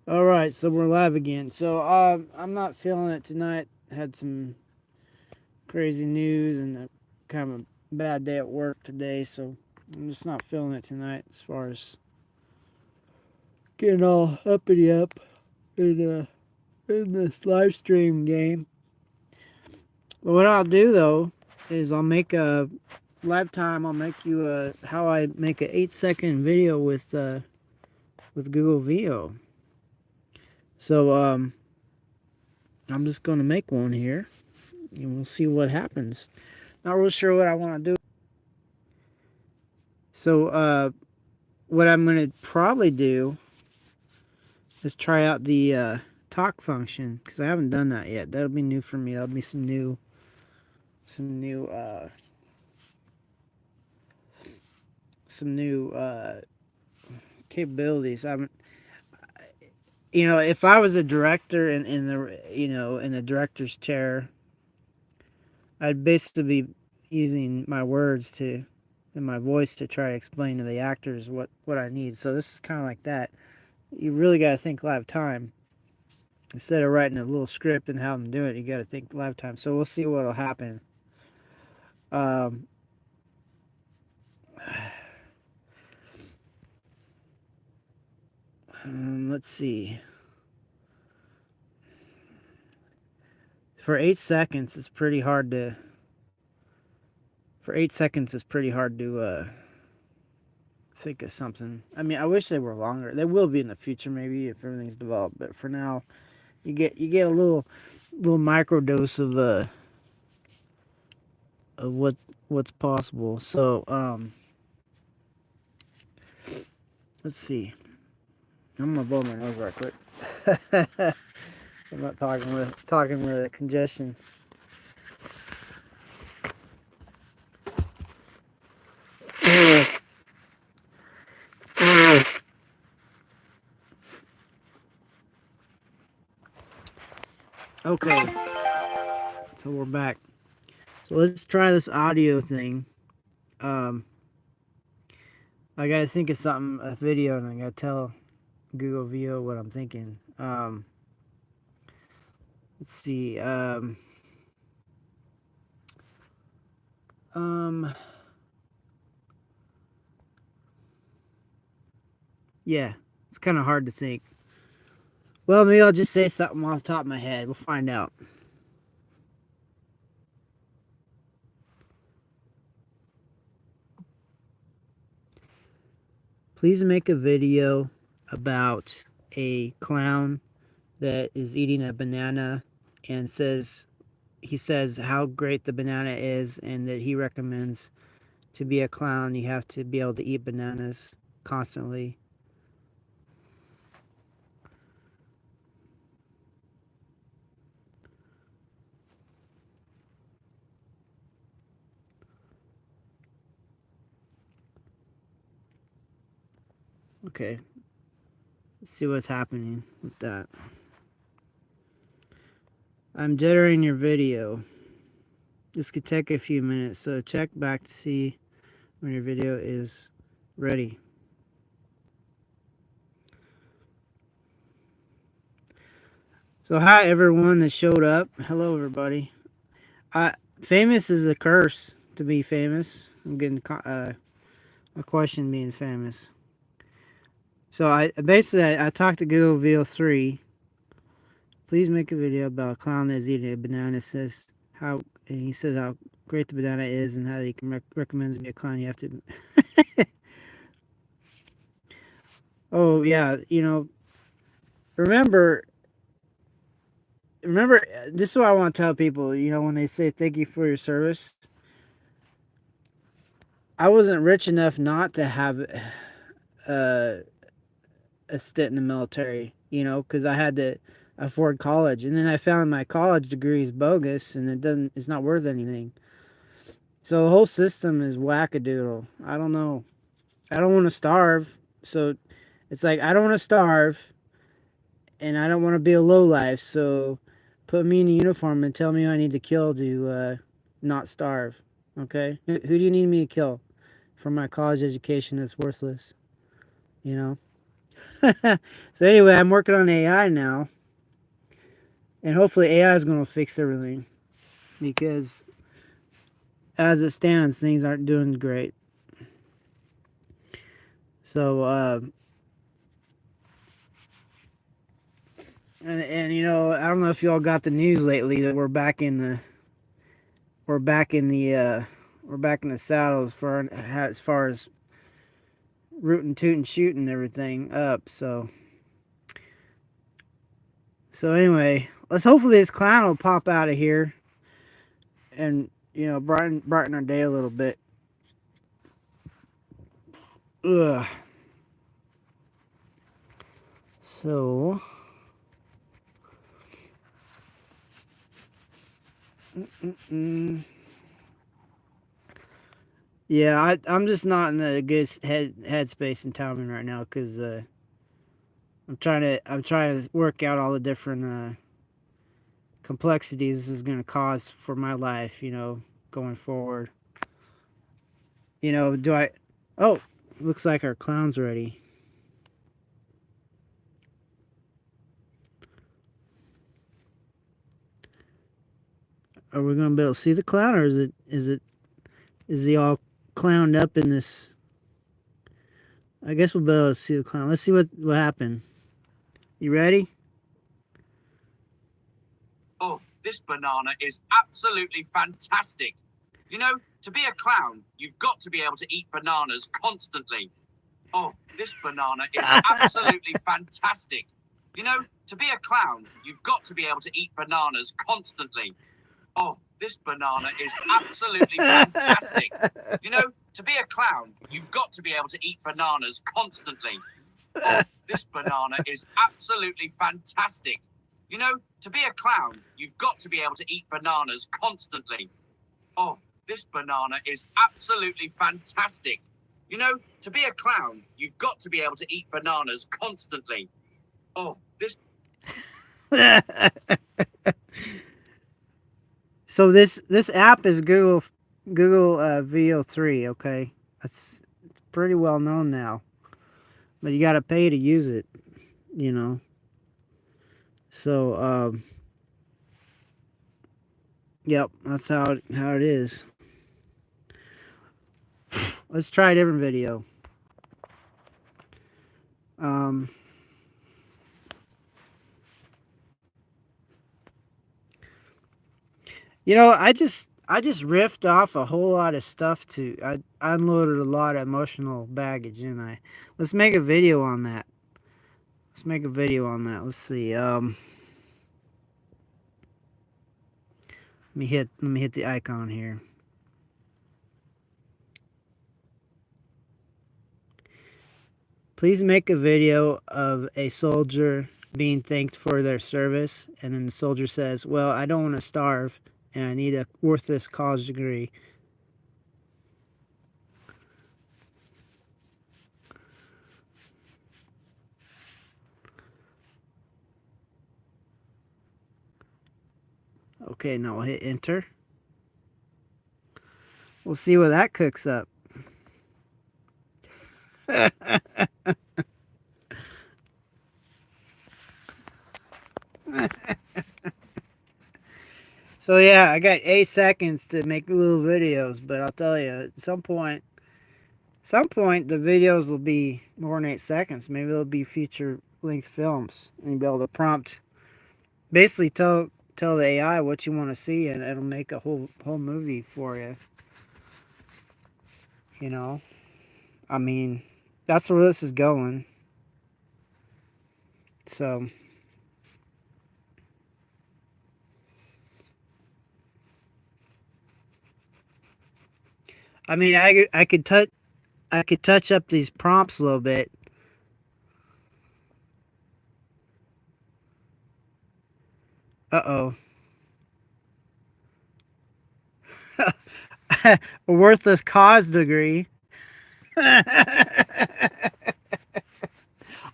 All right, so we're live again. So I'm not feeling it tonight. Had some crazy news and kind of a bad day at work today, so I'm just not feeling it tonight as far as getting all uppity up in this live stream game. But what I'll do though is I'll make a lifetime. I'll make you a how I make an 8-second video with Google VO. So I'm just gonna make one here, and we'll see what happens. Not real sure what I want to do. So, what I'm going to probably do is try out the talk function because I haven't done that yet. That'll be new for me. That'll be some new, some new capabilities. I haven't, if I was a director in the, in the director's chair, I'd basically be using my words to and my voice to try to explain to the actors what I need. So this is kind of like that. You really got to think live time instead of writing a little script and how I'm doing it. You got to think live time. So we'll see what'll happen. Um, let's see. For 8 seconds, it's pretty hard to. For 8 seconds, it's pretty hard to think of something. I mean, I wish they were longer. They will be in the future, maybe if everything's developed. But for now, you get a little micro dose of what's possible. So let's see. I'm gonna blow my nose right quick. I'm not talking with congestion. Okay, so we're back. So let's try this audio thing. Um, I gotta think of something, a video, and I gotta tell Google VO what I'm thinking. Let's see. Um, yeah, it's kind of hard to think. Well, maybe I'll just say something off the top of my head. We'll find out. Please make a video about a clown that is eating a banana and he says how great the banana is and that he recommends to be a clown you have to be able to eat bananas constantly. Okay, let's see what's happening with that. I'm jittering your video. This could take a few minutes, so check back to see when your video is ready. So hi everyone that showed up. Hello everybody. Famous is a curse to be famous. I'm getting a question being famous. So I talked to Google VO3. Please make a video about a clown that's eating a banana. He says how great the banana is and how he can recommends to be a clown. You have to. Oh yeah, remember this is what I want to tell people. When they say thank you for your service, I wasn't rich enough not to have uh, a stint in the military, because I had to afford college, and then I found my college degree is bogus, and it's not worth anything. So the whole system is wackadoodle. I don't know. I don't want to starve, so it's like I don't want to starve, and I don't want to be a lowlife. So put me in a uniform and tell me I need to kill to not starve. Okay, who do you need me to kill for my college education that's worthless? You know. So anyway, I'm working on AI now, and hopefully AI is going to fix everything because as it stands, things aren't doing great. So and you know, I don't know if y'all got the news lately that we're back in the we're back in the saddle as far as rootin' tootin' shooting everything up. So anyway, let's hopefully this clown will pop out of here and you know brighten our day a little bit. Ugh. So mm, yeah, I'm just not in a good headspace and timing right now because I'm trying to work out all the different complexities this is going to cause for my life. You know, going forward. You know, do I? Oh, looks like our clown's ready. Are we going to be able to see the clown, or is he all clowned up in this? I guess we'll be able to see the clown. Let's see what happened. You ready? Oh, this banana is absolutely fantastic. You know, to be a clown, you've got to be able to eat bananas constantly. Oh, this banana is absolutely fantastic. You know, to be a clown, you've got to be able to eat bananas constantly. Oh, this banana is absolutely fantastic. You know, to be a clown, you've got to be able to eat bananas constantly. Oh, this banana is absolutely fantastic. You know, to be a clown, you've got to be able to eat bananas constantly. Oh, this banana is absolutely fantastic. You know, to be a clown, you've got to be able to eat bananas constantly. Oh, this. So this app is Google VO3. Okay, that's pretty well known now, but you got to pay to use it. You know, so yep, that's how it is. Let's try a different video. Um, you know, I just riffed off a whole lot of stuff to I unloaded a lot of emotional baggage, and let's make a video on that. Let's make a video on that. Let's see. Let me hit the icon here. Please make a video of a soldier being thanked for their service, and then the soldier says, "Well, I don't want to starve, and I need a worthless college degree." Okay, now we'll hit enter. We'll see what that cooks up. So yeah, I got 8 seconds to make little videos, but I'll tell you, at some point the videos will be more than 8 seconds. Maybe they'll be feature length films, and you'll be able to prompt, basically tell the AI what you want to see, and it'll make a whole movie for you. You know, I mean, that's where this is going. So, I mean, I could touch up these prompts a little bit. Uh oh, a worthless cause degree.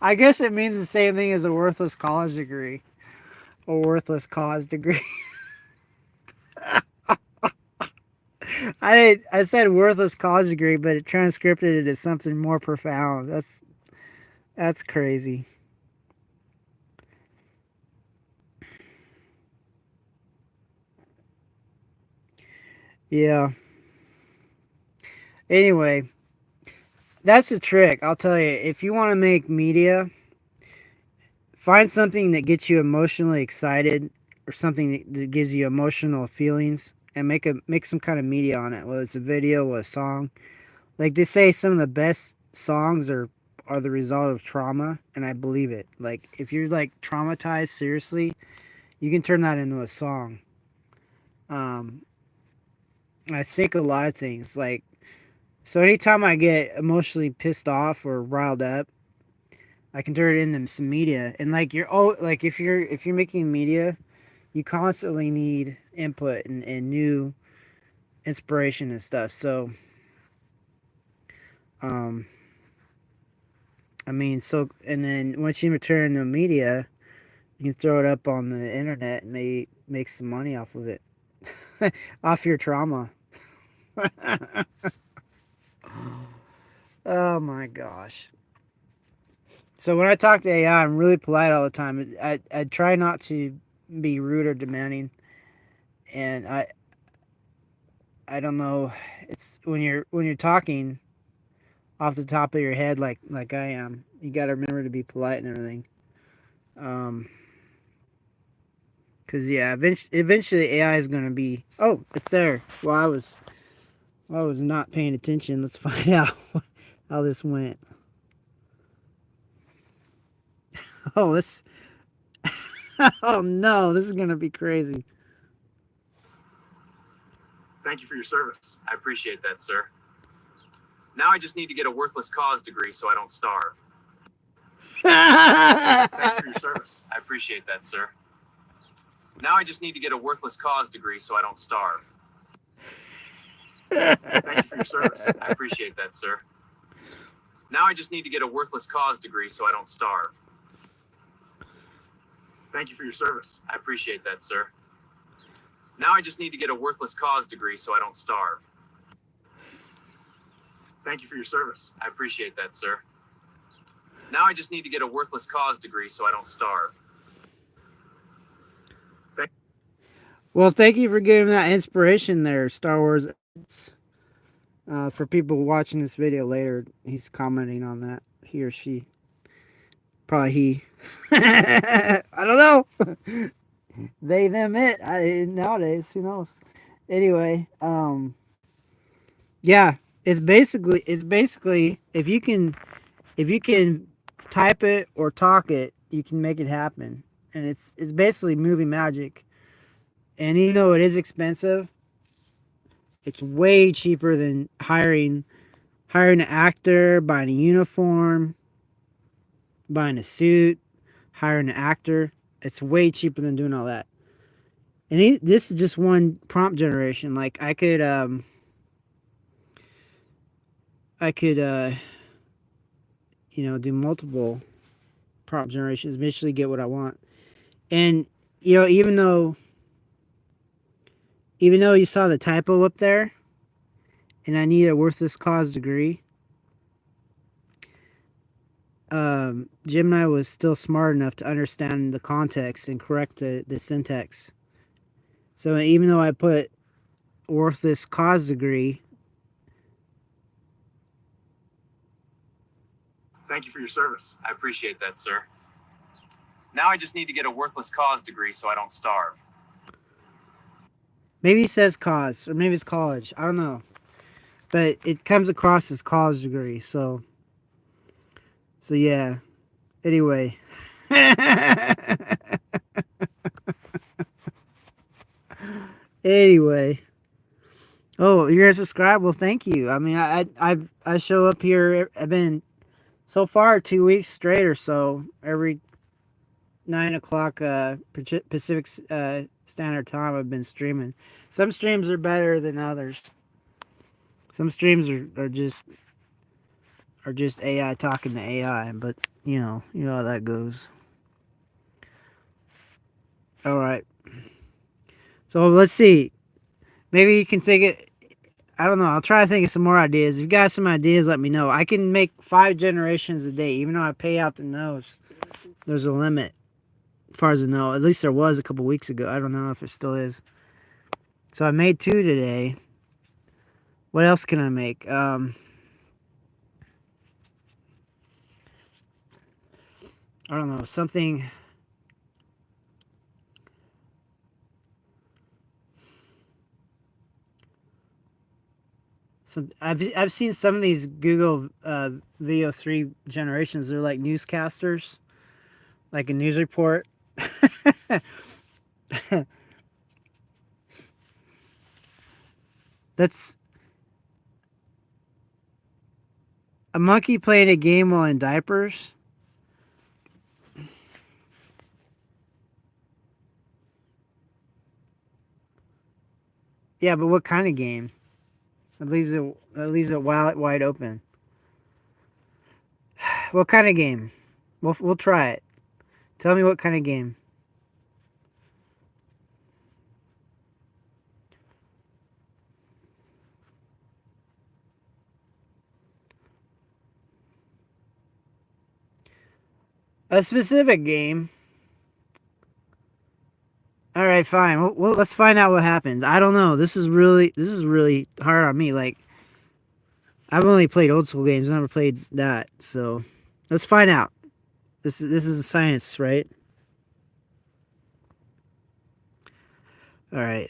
I guess it means the same thing as a worthless college degree. A worthless cause degree. I said worthless college degree, but it transcripted it as something more profound. That's crazy. Yeah. Anyway, that's the trick. I'll tell you. If you want to make media, find something that gets you emotionally excited or something that gives you emotional feelings and make some kind of media on it, whether it's a video or a song. Like they say some of the best songs are the result of trauma, and I believe it. Like if you're like traumatized seriously, you can turn that into a song. Um I think a lot of things like so anytime I get emotionally pissed off or riled up, I can turn it into some media. And like like if you're making media, you constantly need input and new inspiration and stuff. So um I mean so and then once you turn into media, you can throw it up on the internet and make some money off of it. Off your trauma. Oh my gosh. So when I talk to AI, I'm really polite all the time. I try not to be rude or demanding, and I don't know. It's when you're talking off the top of your head like I am. You got to remember to be polite and everything. Um, cause yeah, eventually AI is gonna be. Oh, it's there. Well, I was not paying attention. Let's find out how this went. Oh, this. Oh no, this is gonna be crazy. Thank you for your service. I appreciate that, sir. Now I just need to get a worthless cause degree so I don't starve. Thank you for your service. I appreciate that, sir. Now I just need to get a worthless cause degree so I don't starve. Thank you for your service. I appreciate that, sir. Now I just need to get a worthless cause degree so I don't starve. Thank you for your service. I appreciate that, sir. Now I just need to get a worthless cause degree so I don't starve. Thank you for your service. I appreciate that, sir. Now I just need to get a worthless cause degree so I don't starve. Well, thank you for giving that inspiration there, Star Wars. For people watching this video later, he's commenting on that. He or she. Probably he. I don't know. They, them, it. Nowadays, who knows? Anyway, yeah, it's basically if you can type it or talk it, you can make it happen, and it's basically movie magic. And even though it is expensive, it's way cheaper than hiring an actor, buying a uniform, buying a suit, hiring an actor. It's way cheaper than doing all that. And this is just one prompt generation. Like I could do multiple prompt generations, eventually get what I want. And even though you saw the typo up there, and I need a worthless cause degree, Gemini was still smart enough to understand the context and correct the syntax. So even though I put worthless cause degree. Thank you for your service. I appreciate that, sir. Now I just need to get a worthless cause degree so I don't starve. Maybe it says cause, or maybe it's college. I don't know. But it comes across as college degree, so yeah. Anyway. Anyway. Oh, you're a subscriber? Well, thank you. I mean, I show up here. I've been so far 2 weeks straight or so every 9 o'clock Pacific Standard Time. I've been streaming. Some streams are better than others. Some streams are just AI talking to AI, but you know how that goes. All right. So let's see. Maybe you can think it. I don't know. I'll try to think of some more ideas. If you got some ideas, let me know. I can make 5 generations a day, even though I pay out the nose. There's a limit, as far as I know. At least there was a couple weeks ago. I don't know if it still is. So I made 2 today. What else can I make? I don't know. Something. I've seen some of these Google Video 3 generations. They're like newscasters, like a news report. That's a monkey playing a game while in diapers. Yeah, but what kind of game? It leaves it wide open. What kind of game? We'll try it. Tell me what kind of game. A specific game. All right, fine. Well, let's find out what happens. I don't know. This is really hard on me. Like, I've only played old school games. I never played that. So, let's find out. This is a science, right? All right.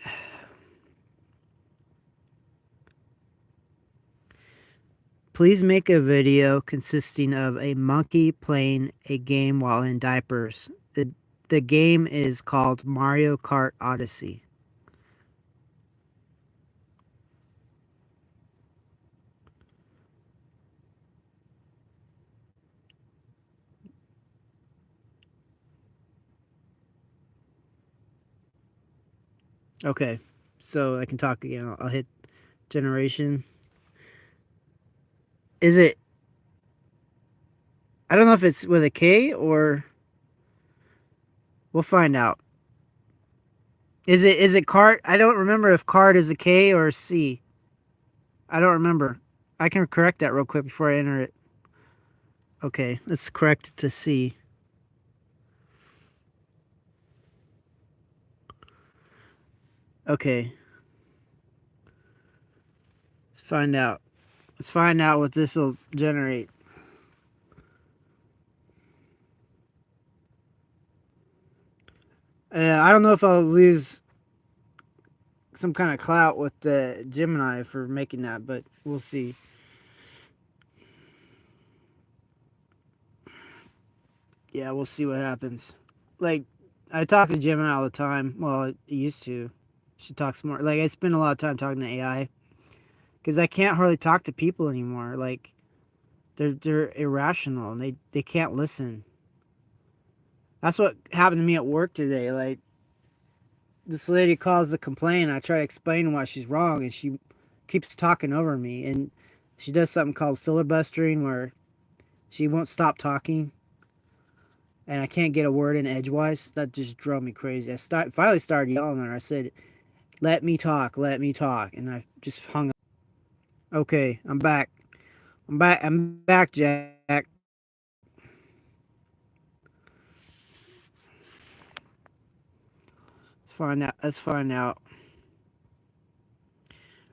Please make a video consisting of a monkey playing a game while in diapers. The game is called Mario Kart Odyssey. Okay, so I can talk again. I'll hit generation. Is it? I don't know if it's with a K or we'll find out. Is it cart? I don't remember if cart is a K or a C. I don't remember. I can correct that real quick before I enter it. Okay, let's correct it to C. Okay. Let's find out. Let's find out what this will generate. I don't know if I'll lose some kind of clout with the Gemini for making that, but we'll see. Yeah, we'll see what happens. Like, I talk to Gemini all the time. Well, I used to. She talks more. Like, I spend a lot of time talking to AI because I can't hardly talk to people anymore. Like, they're irrational and they can't listen. That's what happened to me at work today. Like, this lady calls to complain. I try to explain why she's wrong, and she keeps talking over me. And she does something called filibustering, where she won't stop talking, and I can't get a word in edgewise. That just drove me crazy. Finally started yelling at her. I said, let me talk, and I just hung up. Okay, I'm back. I'm back, Jack. Let's find out.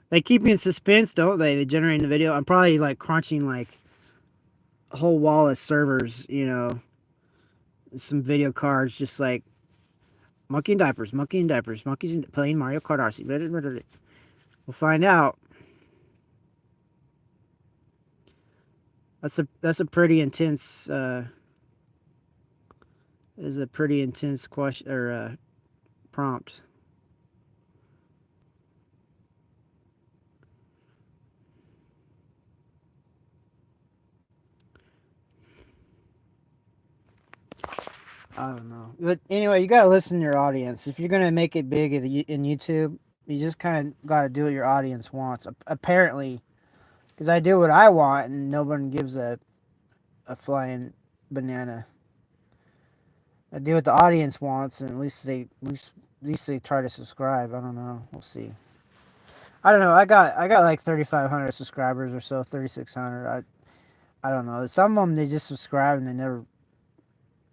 They keep me in suspense, don't they? They generate the video. I'm probably like crunching like a whole wall of servers, some video cards, just like monkey in diapers, monkeys playing Mario Kart Odyssey. We'll find out. That's a pretty intense. Is a pretty intense question or prompt. I don't know. But anyway, you gotta listen to your audience. If you're gonna make it big in YouTube, you just kind of gotta do what your audience wants. Apparently, because I do what I want, and no one gives a flying banana. I do what the audience wants, and at least they try to subscribe. I don't know. We'll see. I don't know. I got like 3,500 subscribers or so, 3,600. I don't know. Some of them they just subscribe and they never.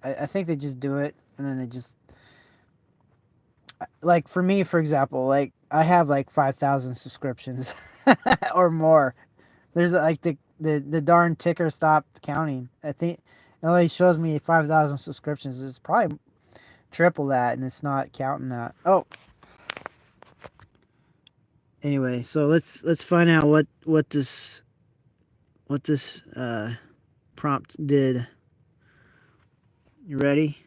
I think they just do it and then they just like for me, for example, like I have like 5,000 subscriptions or more. There's like the darn ticker stopped counting. I think it only shows me 5,000 subscriptions. It's probably triple that, and it's not counting that. Oh, anyway, so let's find out what this prompt did. You ready?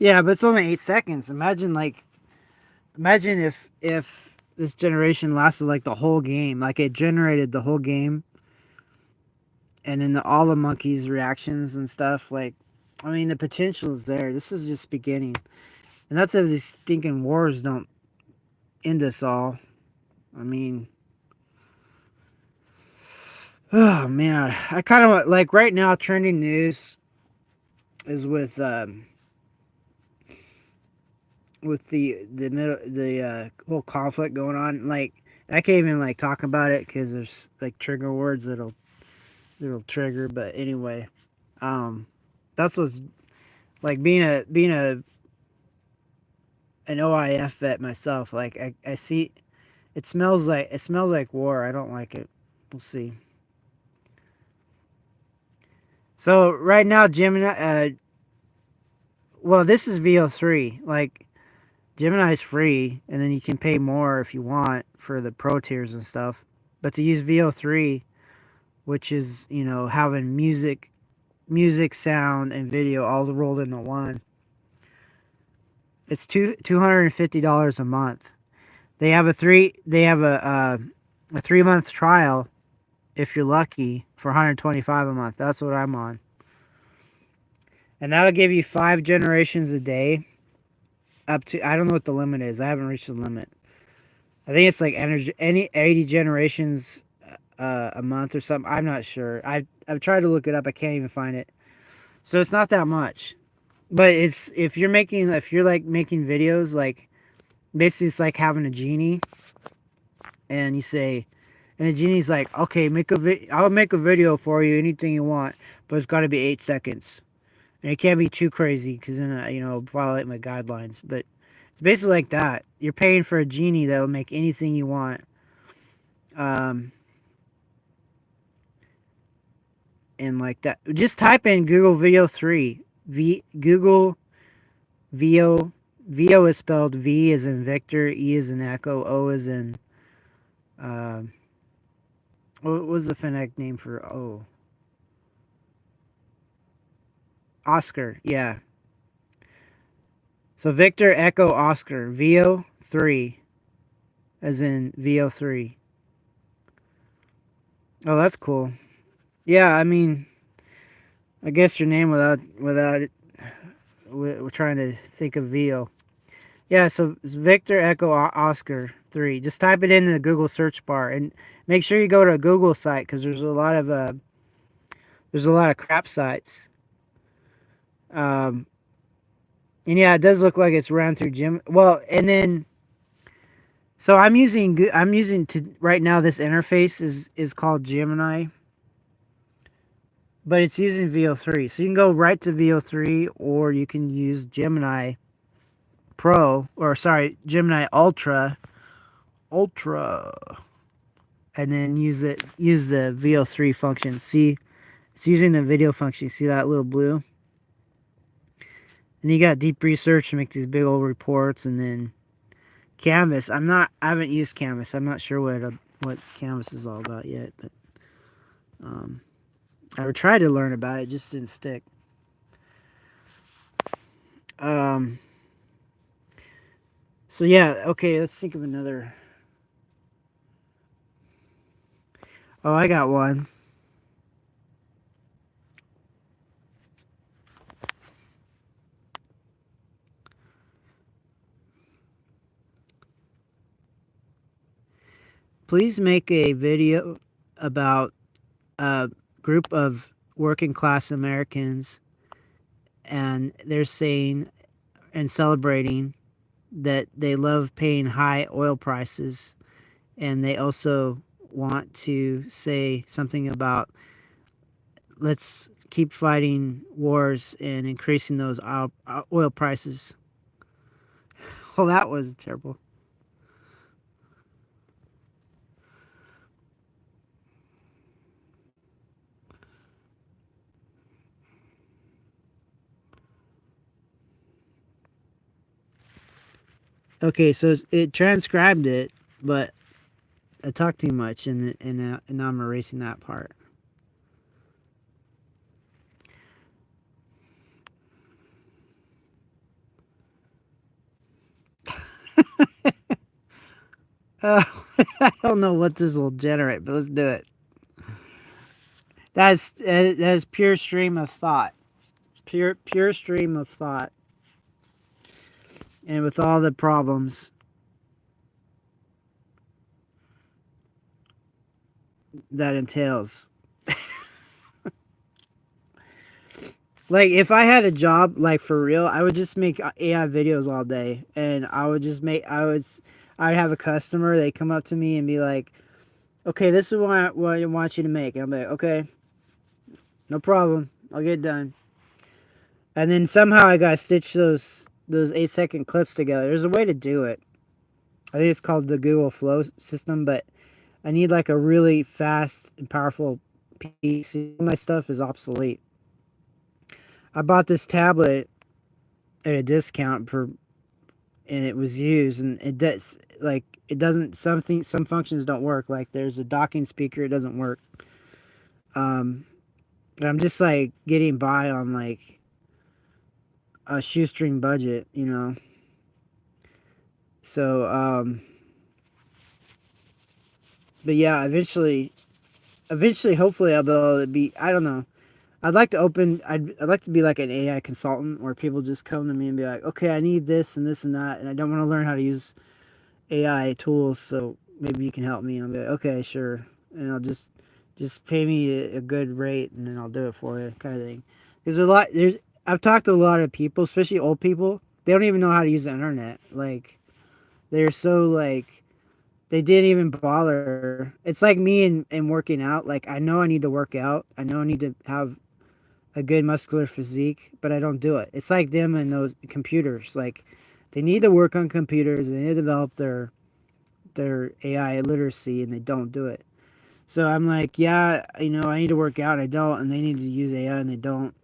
Yeah, but it's only 8 seconds. Imagine if this generation lasted like the whole game, like it generated the whole game, and then all the monkeys' reactions and stuff. Like, I mean, the potential is there. This is just beginning, and that's if these stinking wars don't end us all. I mean, oh man, I kind of like right now. Trending news is with the middle the whole conflict going on. Like, I can't even like talk about it because there's like trigger words that'll trigger. But anyway, um, that's what's like being a an OIF vet myself. Like I see it smells like war. I don't like it. We'll see. So right now, Gemini. Well, this is VO3. Like Gemini is free, and then you can pay more if you want for the pro tiers and stuff. But to use VO3, which is having music, sound, and video all rolled into one, it's $250 a month. They have a 3 month trial if you're lucky for $125 a month. That's what I'm on, and that'll give you 5 generations a day. Up to I don't know what the limit is. I haven't reached the limit. I think it's like energy any 80 generations a month or something. I'm not sure. I've tried to look it up. I can't even find it. So it's not that much. But it's if you're like making videos, like basically it's like having a genie, and you say, and the genie's like, okay, I'll make a video for you, anything you want, but it's got to be 8 seconds, and it can't be too crazy because then violate my guidelines. But it's basically like that. You're paying for a genie that'll make anything you want. And like that, just type in Google Video 3. Google VO. VO is spelled V as in Victor, E as in Echo, O as in what was the phonetic name for O? Oscar. Yeah. So Victor, Echo, Oscar. VO 3 as in VO 3. Oh, that's cool. Yeah, I mean, I guess your name without it. We're trying to think of VO. Yeah, so it's Victor Echo Oscar 3. Just type it in the Google search bar and make sure you go to a Google site because there's a lot of crap sites. And yeah, it does look like it's ran through Gem. Well, and then so I'm using to right now. This interface is called Gemini, but it's using VO3. So you can go right to VO3, or you can use Gemini Pro, or sorry, Gemini Ultra, and then use the VO3 function. See, it's using the video function. See that little blue? And you got deep research to make these big old reports, and then Canvas. I haven't used Canvas. I'm not sure what Canvas is all about yet, but I tried to learn about it, it just didn't stick. So yeah, okay, let's think of another. Oh, I got one. Please make a video about a group of working class Americans, and they're saying and celebrating that they love paying high oil prices, and they also want to say something about let's keep fighting wars and increasing those oil prices. Well, that was terrible. Okay, so it transcribed it, but I talked too much, and now I'm erasing that part. Uh, I don't know what this will generate, but let's do it. That's pure stream of thought, pure stream of thought, and with all the problems that entails. Like if I had a job like for real, I would just make AI videos all day, and I would just make I'd have a customer, they come up to me and be like, "Okay, this is what I want you to make." And I'm like, "Okay, no problem, I'll get it done." And then somehow I gotta stitch those 8-second clips together. There's a way to do it. I think it's called the Google Flow system, but I need like a really fast and powerful PC. My stuff is obsolete. I bought this tablet at a discount and it was used, and it does like it doesn't some functions don't work. Like there's a docking speaker, it doesn't work. And I'm just like getting by on like a shoestring budget, you know. So but yeah, eventually hopefully I'll be able to be, I don't know. I'd like to be like an AI consultant where people just come to me and be like, okay, I need this and this and that, and I don't want to learn how to use AI tools, so maybe you can help me. And I'll be like, okay, sure, and I'll just pay me a good rate, and then I'll do it for you, kind of thing. There's I've talked to a lot of people, especially old people. They don't even know how to use the internet. Like they're so like they didn't even bother. It's like me and working out. Like I know I need to work out. I know I need to have a good muscular physique, but I don't do it. It's like them and those computers. Like they need to work on computers. They need to develop their AI literacy, and they don't do it. So I'm like, yeah, you know, I need to work out. I don't, and they need to use AI, and they don't.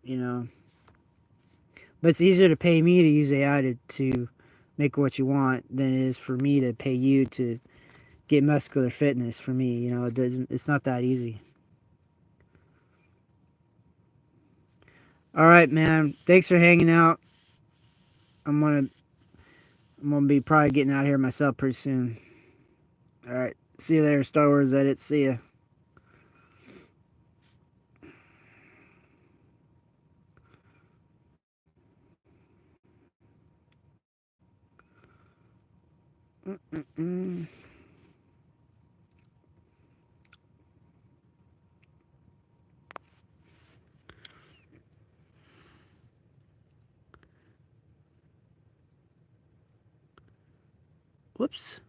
You know, but it's easier to pay me to use AI to make what you want than it is for me to pay you to get muscular fitness. For me, you know, it doesn't. It's not that easy. All right, man. Thanks for hanging out. I'm gonna I'm gonna be probably getting out of here myself pretty soon. All right. See you there, Star Wars Edit. See ya. Mm-mm-mm. Whoops.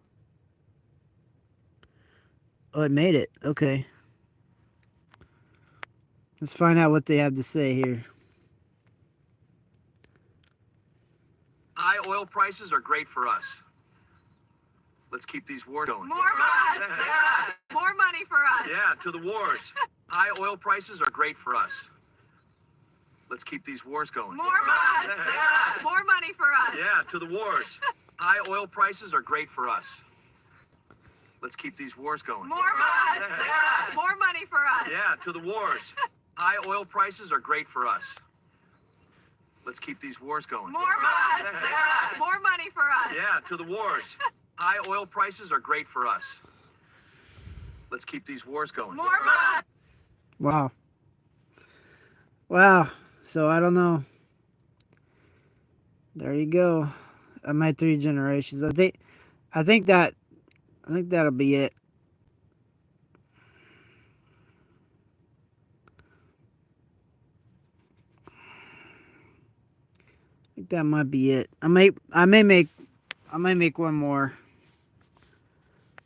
Oh, it made it. Okay. Let's find out what they have to say here. High oil prices are great for us. Let's keep these wars going. More us. More money for us. Yeah, to the wars. High oil prices are great for us. Let's keep these wars going. More us. More money for us. Yeah, to the wars. High oil prices are great for us. Let's keep these wars going. More money. More money for us. Yeah, to the wars. High oil prices are great for us. Let's keep these wars going. More money. More money for us. Yeah, to the wars. High oil prices are great for us. Let's keep these wars going. More money. Wow. Wow. So I don't know. There you go. My 3 generations. I think that'll be it. I think that might be it. I may make one more.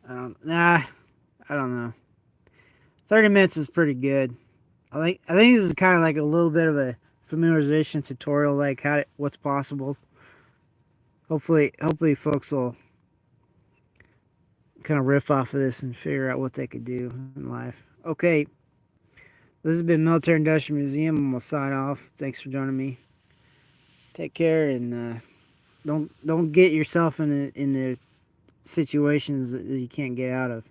I don't know. 30 minutes is pretty good. I think this is kind of like a little bit of a familiarization tutorial, like what's possible. Hopefully folks will kind of riff off of this and figure out what they could do in life. Okay, this has been Military Industrial Museum. I'm gonna sign off. Thanks for joining me. Take care, and don't get yourself in the situations that you can't get out of.